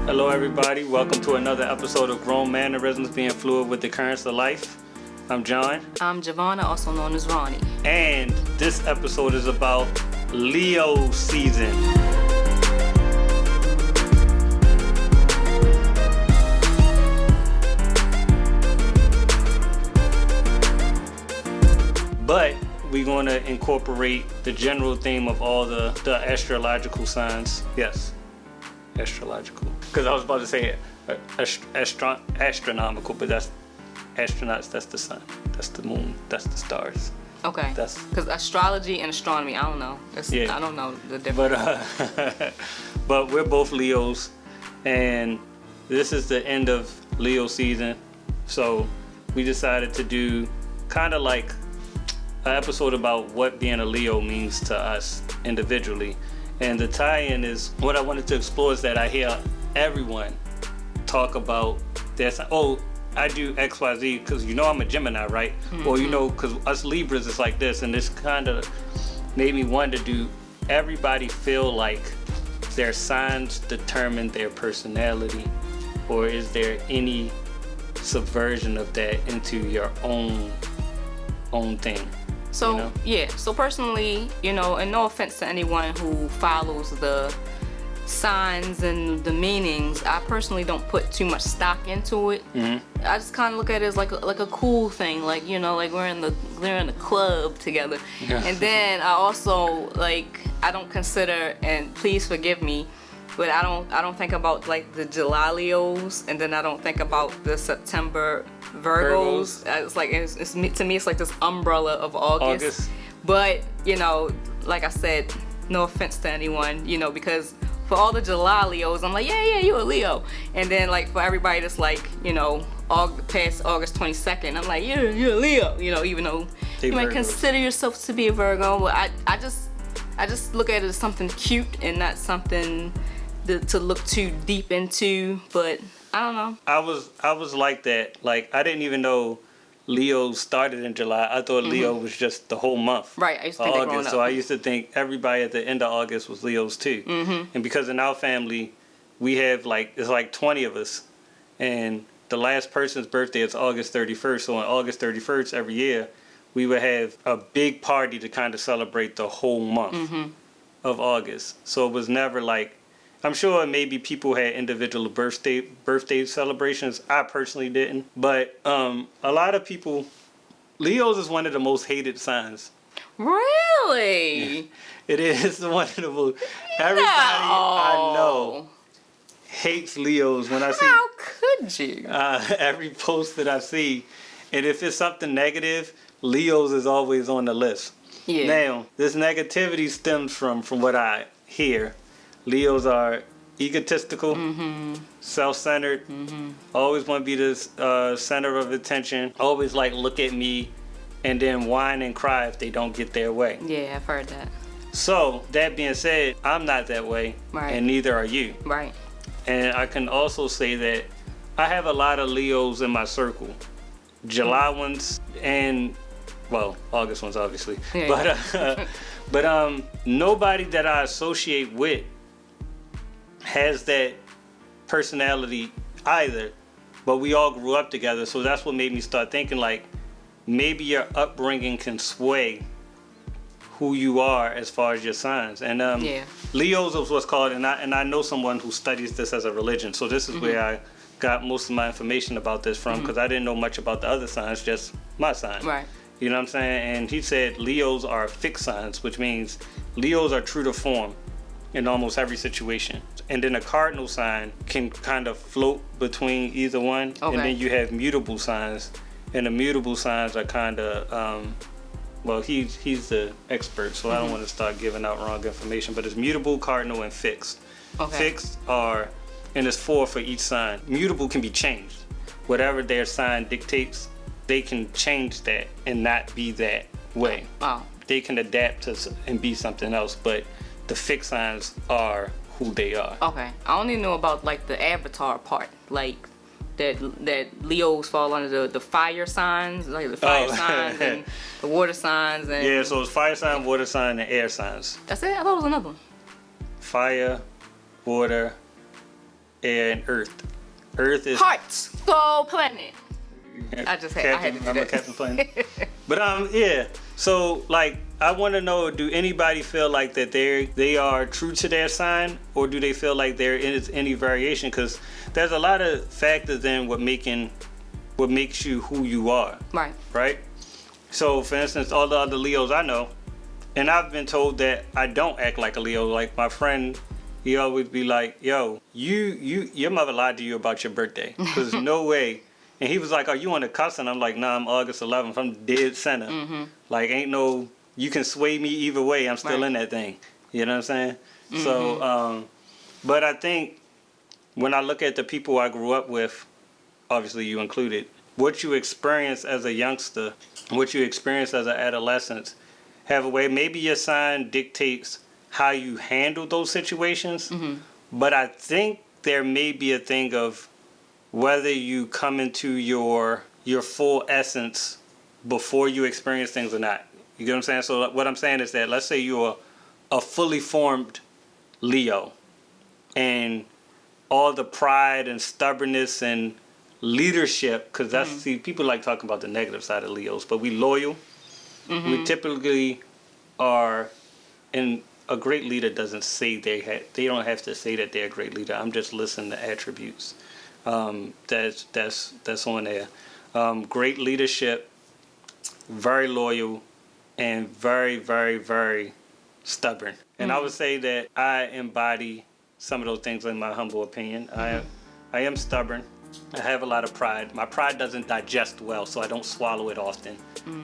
Hello, everybody. Welcome to another episode of Grown Mannerisms Being Fluid with the Currents of Life. I'm John. I'm Javonna, also known as Ronnie. And this episode is about Leo season. But we're going to incorporate the general theme of all the astrological signs. Yes, astrological. Because I was about to say astronomical, but that's astronauts, that's the sun, that's the moon, that's the stars. Okay. Because astrology and astronomy, I don't know. I don't know the difference. But we're both Leos, and this is the end of Leo season. So we decided to do kind of like an episode about what being a Leo means to us individually. And the tie-in is, what I wanted to explore is that I hear everyone talk about this. Oh, I do XYZ because I'm a Gemini, right? Mm-hmm. Or because us Libras is like this, and this kind of made me wonder, do everybody feel like their signs determine their personality, or is there any subversion of that into your own thing? So so personally, and no offense to anyone who follows the signs and the meanings, I personally don't put too much stock into it. Mm-hmm. I just kind of look at it as like a cool thing, like we're in the club together. Yeah. And then I also I don't consider, and please forgive me, but I don't think about like the July Leos, and then I don't think about the September Virgos. It's like to me it's like this umbrella of August. But like I said, no offense to anyone, because for all the July Leos, I'm like, yeah, you a Leo. And then like for everybody that's like, past August 22nd, I'm like, you're a Leo, even though you might consider yourself to be a Virgo. But I just look at it as something cute and not something to look too deep into. But I don't know. I was like that. Like, I didn't even know Leo started in July. I thought Leo was just the whole month. Right, I used to think August. Growing up. So I used to think everybody at the end of August was Leos too. Mm-hmm. And because in our family, we have it's like 20 of us, and the last person's birthday is August 31st. So on August 31st every year, we would have a big party to kind of celebrate the whole month of August. So it was never like, I'm sure maybe people had individual birthday celebrations. I personally didn't. But a lot of people, Leos is one of the most hated signs. Really? Yeah, it is one of the most. Everybody I know hates Leos when I see. How could you? Every post that I see. And if it's something negative, Leos is always on the list. Yeah. Now, this negativity stems from what I hear. Leos are egotistical, self-centered, always want to be the center of attention, always look at me, and then whine and cry if they don't get their way. Yeah, I've heard that. So, that being said, I'm not that way, right, and neither are you. Right. And I can also say that I have a lot of Leos in my circle. July ones and, August ones, obviously. Yeah. But nobody that I associate with has that personality either, but we all grew up together, so that's what made me start thinking maybe your upbringing can sway who you are as far as your signs. And Leos is what's called, and I know someone who studies this as a religion, so this is where I got most of my information about this from, because I didn't know much about the other signs, just my sign. Right. You know what I'm saying? And he said Leos are fixed signs, which means Leos are true to form in almost every situation. And then a cardinal sign can kind of float between either one. Okay. And then you have mutable signs. And the mutable signs are kind of, he's the expert, so I don't want to start giving out wrong information. But it's mutable, cardinal, and fixed. Okay. Fixed are, and it's 4 for each sign. Mutable can be changed. Whatever their sign dictates, they can change that and not be that way. Wow. They can adapt to and be something else, but the fixed signs are who they are. Okay. I only know about the avatar part, that Leos fall under the fire signs, like the fire signs and the water signs. And yeah, so it's fire sign, water sign, and air signs. That's it? I thought it was another one. Fire, water, and Earth. Earth is Heart, Soul, Planet. I just had to do I'm a that. Captain Planet. But yeah. So like, I want to know: do anybody feel like that they are true to their sign, or do they feel like there is any variation? Because there's a lot of factors in what makes you who you are. Right. Right. So, for instance, all the other Leos I know, and I've been told that I don't act like a Leo. Like my friend, he always be like, "Yo, your mother lied to you about your birthday. There's no way." And he was like, "Are you on the cusp?" And I'm like, "Nah, I'm August 11th. I'm dead center. Like, ain't no, you can sway me either way. I'm still in that thing." You know what I'm saying? So, but I think when I look at the people I grew up with, obviously you included, what you experience as a youngster, what you experience as an adolescent, have a way. Maybe your sign dictates how you handle those situations, but I think there may be a thing of whether you come into your full essence before you experience things or not. You get what I'm saying? So what I'm saying is that, let's say you're a fully formed Leo, and all the pride and stubbornness and leadership, because that's, see, people like talking about the negative side of Leos, but we loyal. We typically are, and a great leader doesn't say they don't have to say that they're a great leader. I'm just listing the attributes that's on there. Great leadership, very loyal, and very, very, very stubborn. And I would say that I embody some of those things in my humble opinion. I am stubborn. I have a lot of pride. My pride doesn't digest well, so I don't swallow it often.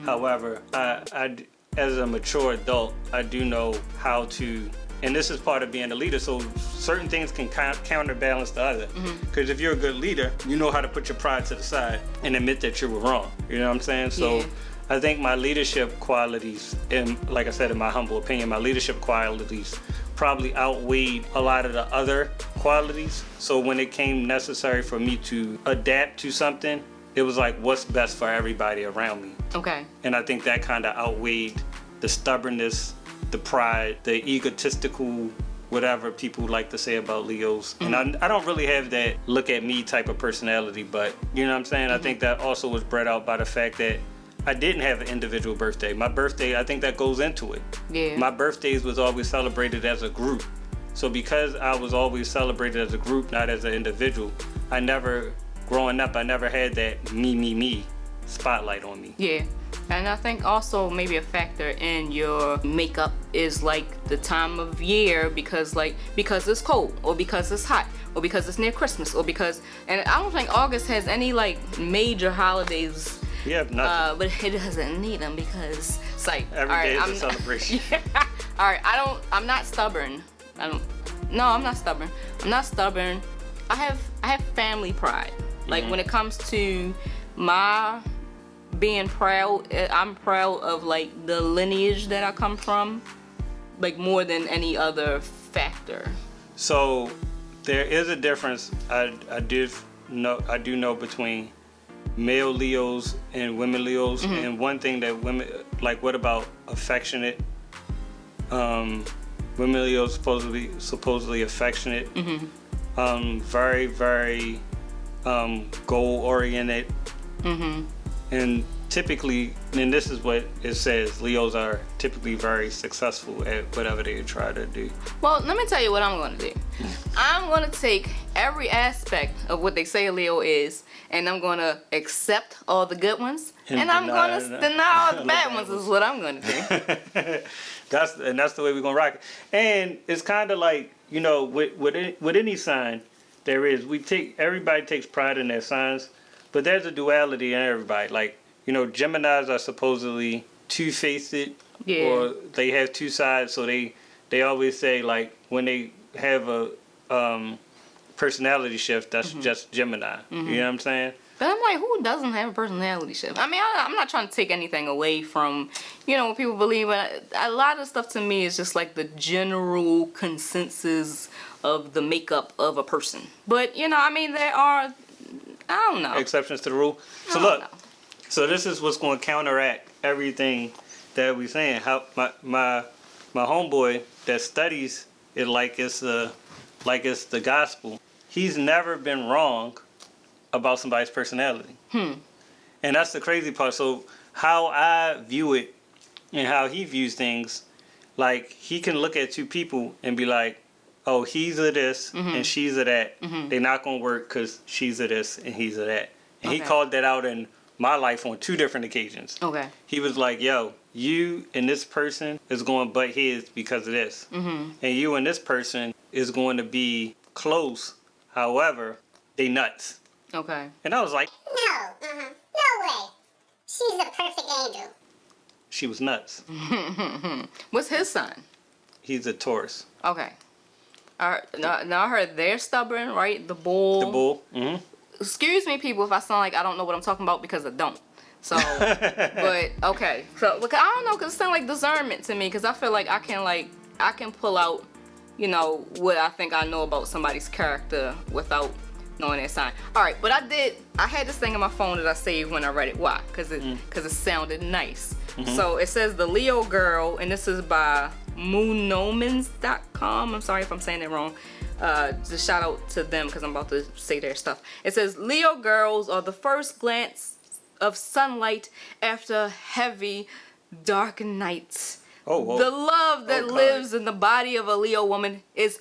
However, I, as a mature adult, I do know how to, and this is part of being a leader, so certain things can counterbalance the other. Because if you're a good leader, you know how to put your pride to the side and admit that you were wrong. You know what I'm saying? So I think my leadership qualities, and like I said, in my humble opinion, my leadership qualities probably outweighed a lot of the other qualities. So when it came necessary for me to adapt to something, it was like, what's best for everybody around me. Okay. And I think that kind of outweighed the stubbornness, the pride, the egotistical, whatever people like to say about Leos. And I don't really have that look at me type of personality, but you know what I'm saying? I think that also was bred out by the fact that I didn't have an individual birthday. My birthday, I think that goes into it. Yeah. My birthdays was always celebrated as a group. So because I was always celebrated as a group, not as an individual, growing up, I never had that me spotlight on me. Yeah. And I think also maybe a factor in your makeup is like the time of year, because it's cold, or because it's hot, or because it's near Christmas, or because, and I don't think August has any like major holidays. Yeah, nothing. But it doesn't need them because it's like Every day is a celebration. All right, I'm not stubborn. I'm not stubborn. I'm not stubborn. I have family pride. Like when it comes to my being proud, I'm proud of like the lineage that I come from, like more than any other factor. So there is a difference. I do know between male Leos and women Leos, and one thing that women like, what about affectionate? Women Leos supposedly affectionate, very, very goal oriented, and typically, and this is what it says, Leos are typically very successful at whatever they try to do. Well, let me tell you what I'm going to do. I'm going to take every aspect of what they say a Leo is, and I'm going to accept all the good ones, and I'm going to deny all the bad ones is what I'm going to do. That's the way we're going to rock it. And it's kind of like, you know, with any sign, everybody takes pride in their signs, but there's a duality in everybody. Like, you know, Geminis are supposedly two-faced, or they have two sides, so they always say, like, when they have a personality shift, that's just Gemini. You know what I'm saying? But I'm like, who doesn't have a personality shift? I mean, I'm not trying to take anything away from, you know, what people believe, but a lot of stuff to me is just like the general consensus of the makeup of a person. But, you know, I mean, there are, I don't know, exceptions to the rule. So look, so this is what's going to counteract everything that we're saying. How my homeboy that studies it like it's the gospel. he's never been wrong about somebody's personality. And that's the crazy part. So how I view it and how he views things, like he can look at two people and be like, oh, he's a this and she's a that. They're not going to work because she's a this and he's a that. And he called that out in my life on 2 different occasions. Okay. He was like, yo, you and this person is going to butt heads because of this. And you and this person is going to be close. However, they nuts. Okay. And I was like, No, no way. She's a perfect angel. she was nuts. What's his sign? He's a Taurus. Okay. All right. Now I heard they're stubborn, right? The bull. The bull. Mm-hmm. Excuse me, people, if I sound like I don't know what I'm talking about, because I don't. So, but okay. So, look, I don't know, because it sounds like discernment to me, because I feel like I can pull out, you know, what I think I know about somebody's character without knowing their sign. All right, but I had this thing on my phone that I saved when I read it. Why? Because it sounded nice. So it says the Leo girl, and this is by moonomans.com. I'm sorry if I'm saying it wrong. Just shout out to them because I'm about to say their stuff. It says Leo girls are the first glance of sunlight after heavy, dark nights. Oh, whoa. The love that Oh, God. lives in the body of a Leo woman is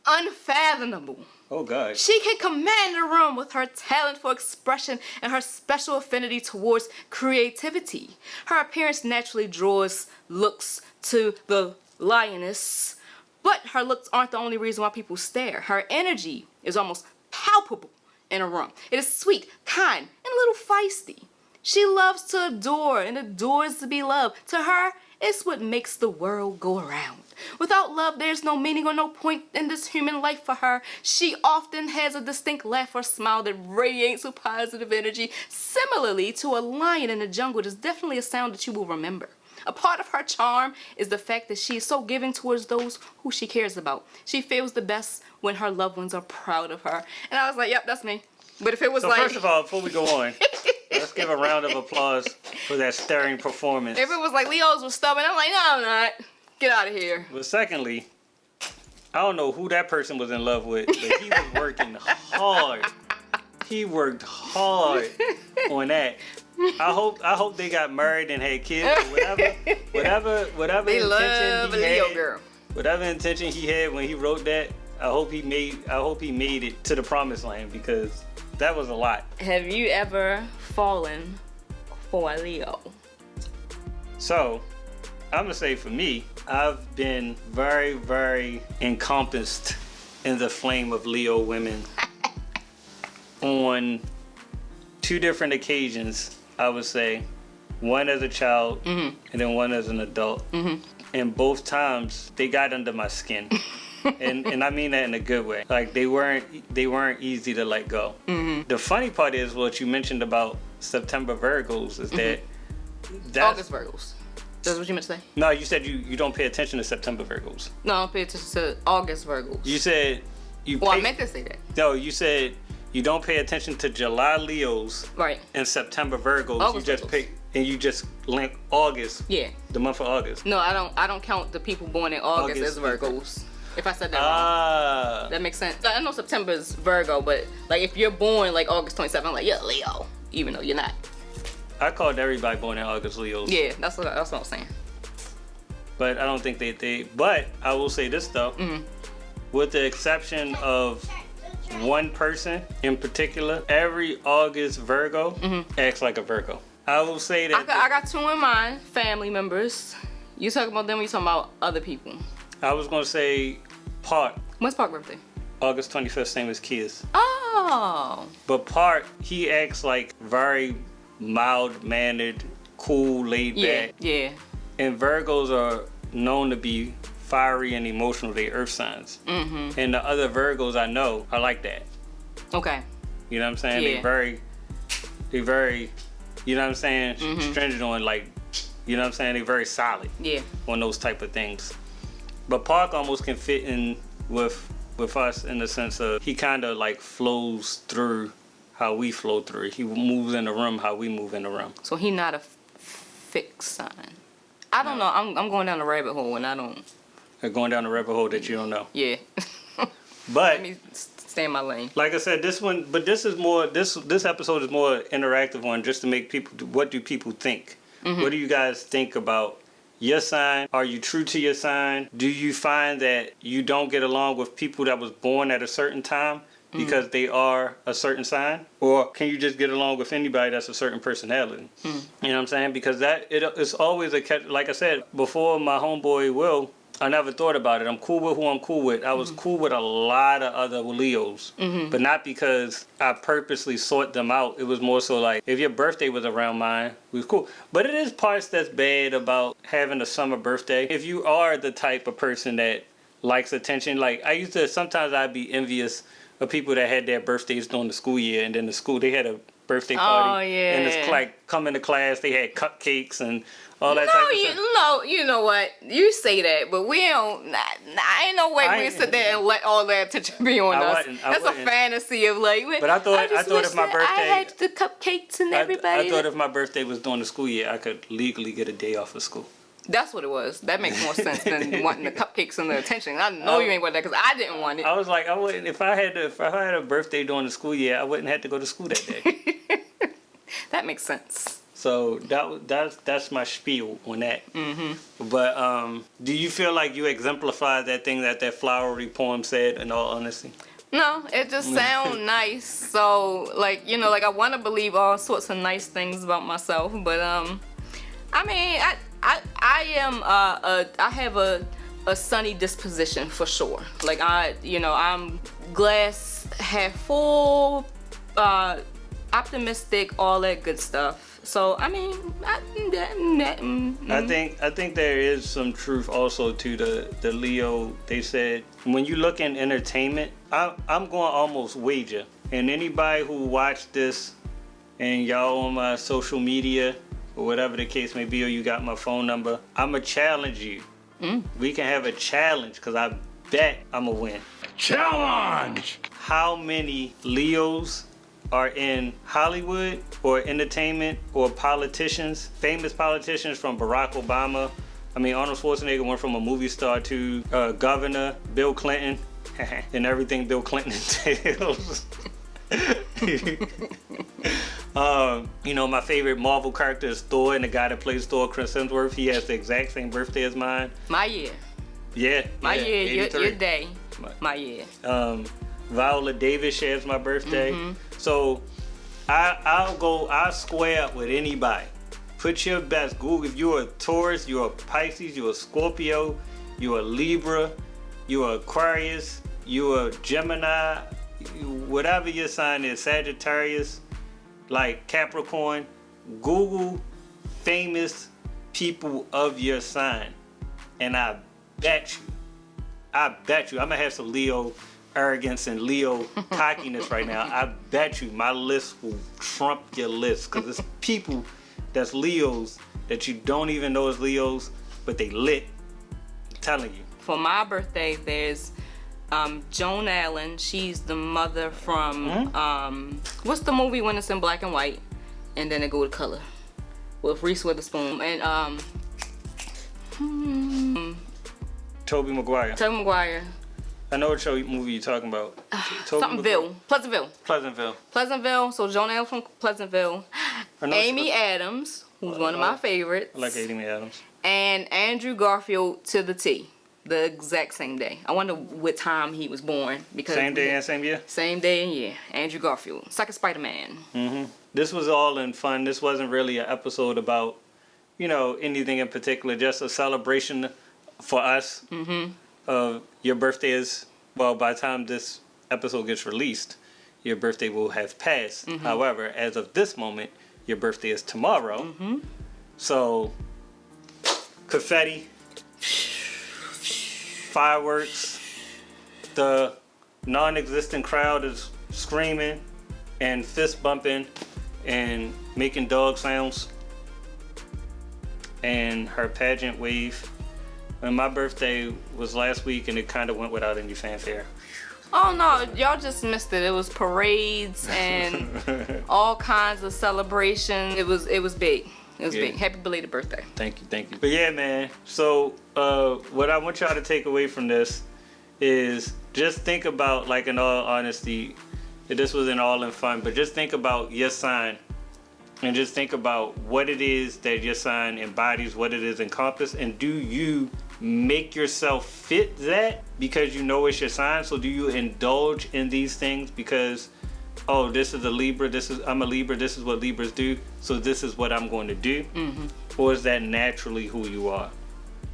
unfathomable. Oh, God. She can command a room with her talent for expression and her special affinity towards creativity. Her appearance naturally draws looks to the lioness, but her looks aren't the only reason why people stare. Her energy is almost palpable in a room. It is sweet, kind, and a little feisty. She loves to adore and adores to be loved. To her, it's what makes the world go around. Without love, there's no meaning or no point in this human life for her. She often has a distinct laugh or smile that radiates with positive energy. Similarly to a lion in the jungle, it is definitely a sound that you will remember. A part of her charm is the fact that she is so giving towards those who she cares about. She feels the best when her loved ones are proud of her. And I was like, yep, that's me. But if it was So like... first of all, before we go on, let's give a round of applause for that stirring performance. If it was like Leos were stubborn, I'm like, no, I'm not. Get out of here. But secondly, I don't know who that person was in love with, but he was working hard. He worked hard on that. I hope they got married and had kids or whatever They intention love a he Leo had. girl. Whatever intention he had when he wrote that, I hope he made it to the promised land, because that was a lot. Have you ever fallen for a Leo? So, I'm gonna say for me, I've been very, very encompassed in the flame of Leo women on 2 different occasions. I would say, one as a child and then one as an adult. And both times they got under my skin. and I mean that in a good way. Like they weren't easy to let go. The funny part is what you mentioned about September Virgos is that that's August Virgos. That's what you meant to say? No, you said you don't pay attention to September Virgos. No, I don't pay attention to August Virgos. You said you Well, pay, I meant to say that. No, you said you don't pay attention to July Leos Right. and September Virgos. August you just Virgos. pay and you just link August. Yeah. The month of August. No, I don't count the people born in August as August. Virgos. If I said that wrong. Ah. That makes sense. I know September's Virgo, but like if you're born like August 27th, I'm like, you're Leo, even though you're not. I called everybody born in August Leos. Yeah, that's what I'm saying. But I don't think they but I will say this though. With the exception of one person in particular, every August Virgo acts like a Virgo. I will say that I got 2 in mind, family members. You talking about them or you talking about other people? I was gonna say Park, When's Park's birthday? August 25th, same as Kia's. Oh. But Park, he acts like very mild-mannered, cool, laid Yeah, back. yeah. And Virgos are known to be fiery and emotional. They earth signs. And the other Virgos I know are like that. Okay. You know what I'm saying? Yeah. They very, you know what I'm saying? Stringent on like, you know what I'm saying? They very solid Yeah. on those type of things. But Park almost can fit in with us in the sense of he kind of like flows through how we flow through. He moves in the room how we move in the room. So he not a fixed sign. I don't know. I'm going down the rabbit hole and I don't. They're going down the rabbit hole that you don't know. Yeah. But Let me stay in my lane. Like I said, this is more. This episode is more interactive one, just to make people. What do people think? What do you guys think about your sign? Are you true to your sign? Do you find that you don't get along with people that was born at a certain time because they are a certain sign? Or can you just get along with anybody that's a certain personality? You know what I'm saying? Because it's always a catch. Like I said before, my homeboy Will, I never thought about it. I'm cool with who I'm cool with. I was cool with a lot of other Leos, but not because I purposely sought them out. It was more so like, if your birthday was around mine, we was cool. But it is parts that's bad about having a summer birthday. If you are the type of person that likes attention, like sometimes I'd be envious of people that had their birthdays during the school year, and then they had a birthday party. Oh, yeah. And it's like, come into class, they had cupcakes and all that type of stuff. No, you know what? You say that, but we don't. Ain't no way we sit there and let all that attention be on us. That's a fantasy of like. But I thought if my birthday, I had the cupcakes and everybody. I thought if my birthday was during the school year, I could legally get a day off of school. That's what it was. That makes more sense than wanting the cupcakes and the attention. I know you ain't want that because I didn't want it. I was like, I wouldn't. If I had a birthday during the school year, I wouldn't have to go to school that day. That makes sense. So that's my spiel on that. But do you feel like you exemplified that thing that flowery poem said? In all honesty. No, it just sounds nice. So like I want to believe all sorts of nice things about myself, but I mean I am I have a sunny disposition for sure. Like I'm glass half full, optimistic, all that good stuff. So I mean, I think there is some truth also to the Leo. They said when you look in entertainment, I'm going to almost wager, and anybody who watched this and y'all on my social media or whatever the case may be, or you got my phone number, I'ma challenge you. We can have a challenge because I bet I'ma win. Challenge! How many Leos are in Hollywood or entertainment or politicians, famous politicians from Barack Obama? I mean, Arnold Schwarzenegger went from a movie star to governor, Bill Clinton, and everything Bill Clinton entails. My favorite Marvel character is Thor, and the guy that plays Thor, Chris Hemsworth, he has the exact same birthday as mine. My year. Yeah. My year, your day. My year. Viola Davis shares my birthday. So I'll square up with anybody. Put your best. Google if you're a Taurus, you're a Pisces, you're a Scorpio, you're a Libra, you're an Aquarius, you're a Gemini, whatever your sign is, Sagittarius, like Capricorn. Google famous people of your sign, and I bet you I'm gonna have some Leo arrogance and Leo cockiness right now. I bet you my list will trump your list, because it's people that's Leos that you don't even know is Leos, but they lit. I'm telling you. For my birthday, there's Joan Allen. She's the mother from what's the movie when it's in black and white and then it go to color with Reese Witherspoon and Tobey Maguire. Tobey Maguire. I know what movie you're talking about. Pleasantville. So Joan Allen from Pleasantville. Amy Adams, who's one of my favorites. I like Amy Adams. And Andrew Garfield to the T. The exact same day. I wonder what time he was born. Because same day and same year? Same day and year. Andrew Garfield. It's like a Spider-Man. This was all in fun. This wasn't really an episode about, anything in particular. Just a celebration for us. Your birthday is, well, by the time this episode gets released, your birthday will have passed. However, as of this moment, your birthday is tomorrow. So, confetti, fireworks, the non-existent crowd is screaming and fist bumping and making dog sounds, and her pageant wave. And my birthday was last week, and it kind of went without any fanfare. Oh no, y'all just missed it. It was parades and all kinds of celebration. It was big. It was big. Happy belated birthday. Thank you. But yeah, man. So what I want y'all to take away from this is just think about, like, in all honesty, this was in all in fun, but just think about your sign and just think about what it is that your sign embodies, what it is encompass, and do you make yourself fit that because you know it's your sign? So do you indulge in these things because, oh, this is a Libra, I'm a Libra, this is what Libras do, so this is what I'm going to do? Or is that naturally who you are?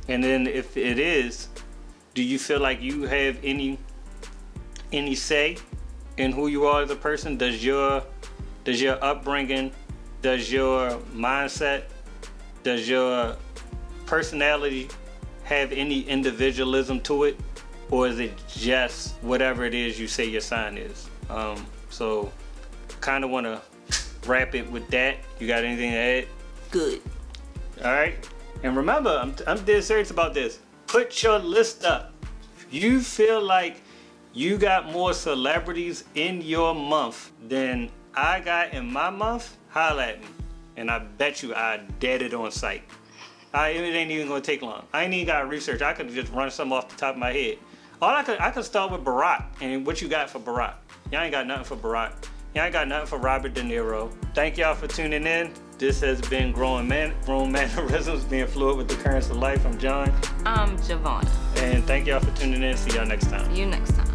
And then if it is, do you feel like you have any say in who you are as a person? Does your upbringing, does your mindset, does your personality have any individualism to it? Or is it just whatever it is you say your sign is? So kind of want to wrap it with that. You got anything to add? Good. All right. And remember, I'm dead serious about this. Put your list up. If you feel like you got more celebrities in your month than I got in my month, holla at me. And I bet you I dead it on sight. It ain't even gonna take long. I ain't even gotta research. I could just run some off the top of my head. I could start with Barack. And what you got for Barack? Y'all ain't got nothing for Barack. Y'all ain't got nothing for Robert De Niro. Thank y'all for tuning in. This has been Grown Mannerisms, being fluid with the currents of life. I'm John. I'm Javonna. And thank y'all for tuning in. See y'all next time. See you next time.